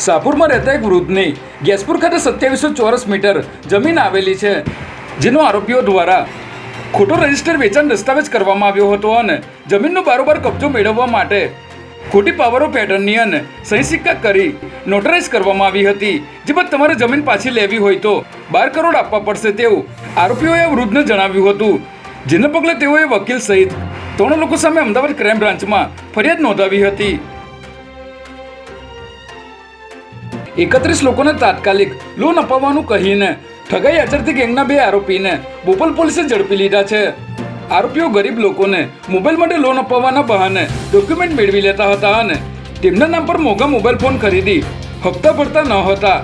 શાહપુરમાં રહેતા એક વૃદ્ધની ગેસપુર ખાતે 2700 ચોરસ મીટર જમીન આવેલી છે, જેનો આરોપીઓ દ્વારા ખોટો રજિસ્ટર વેચાણ દસ્તાવેજ કરવામાં આવ્યો હતો અને જમીનનો બારોબાર કબજો મેળવવા માટે ખોટી પાવરો પેટર્નની અને સહી સિક્કા કરી નોટરાઇઝ કરવામાં આવી હતી. જે બાદ તમારે જમીન પાછી લેવી હોય તો 12 કરોડ આપવા પડશે તેવું આરોપીઓએ વૃદ્ધને જણાવ્યું હતું. જેને પગલે તેઓએ વકીલ સહિત 3 લોકો સામે અમદાવાદ ક્રાઇમ બ્રાન્ચમાં ફરિયાદ નોંધાવી હતી. 31 લોકોને તાત્કાલિક લોન અપાવવાનું કહીને ઠગાઈ આચરતી ગેંગના 2 આરોપીને બોપલ પોલીસે ઝડપી લીધા છે. આરોપીઓ ગરીબ લોકોને મોબાઈલ માટે લોન અપાવવાના બહાને ડોક્યુમેન્ટ મેળવી લેતા હતા અને તેમના નામ પર મોંઘા મોબાઈલ ફોન ખરીદી હપ્તા ભરતા ન હતા.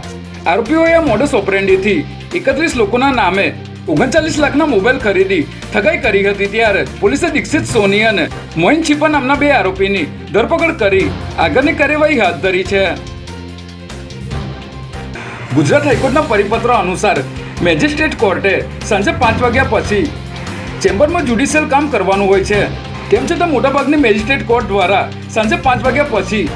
આરોપીઓએ આ મોડસ ઓપરેન્ડીથી 31 લોકોના નામે 39 લાખના મોબાઈલ ખરીદી ઠગાઈ કરી હતી. ત્યારે પોલીસે દીક્ષિત સોની અને મોઇન છીપા નામના 2 આરોપીની ધરપકડ કરી આગળની કાર્યવાહી હાથ ધરી છે. ગુજરાત હાઈકોર્ટના પરિપત્ર અનુસાર મેજિસ્ટ્રેટ કોર્ટે સાંજે 5 વાગ્યા પછી ચેમ્બરમાં જ્યુડિશિયલ કામ કરવાનું હોય છે. તેમ છતાં મોટાભાગની મેજિસ્ટ્રેટ કોર્ટ દ્વારા સાંજે 5 વાગ્યા પછી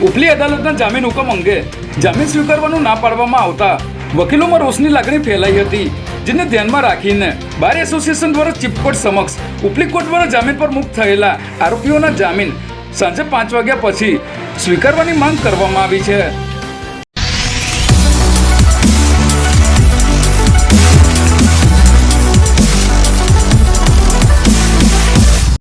ઉપલી અદાલતના જામીન હુકમ અંગે જામીન સ્વીકારવાનું ના પાડવામાં આવતા વકીલોમાં રોષની લાગણી ફેલાઈ હતી. જેને ધ્યાનમાં રાખીને બાર એસોસિએશન દ્વારા ચીફ કોર્ટ સમક્ષ ઉપલી કોર્ટ દ્વારા જામીન પર મુક્ત થયેલા આરોપીઓના જામીન સાંજે 5 વાગ્યા પછી સ્વીકારવાની માંગ કરવામાં આવી છે.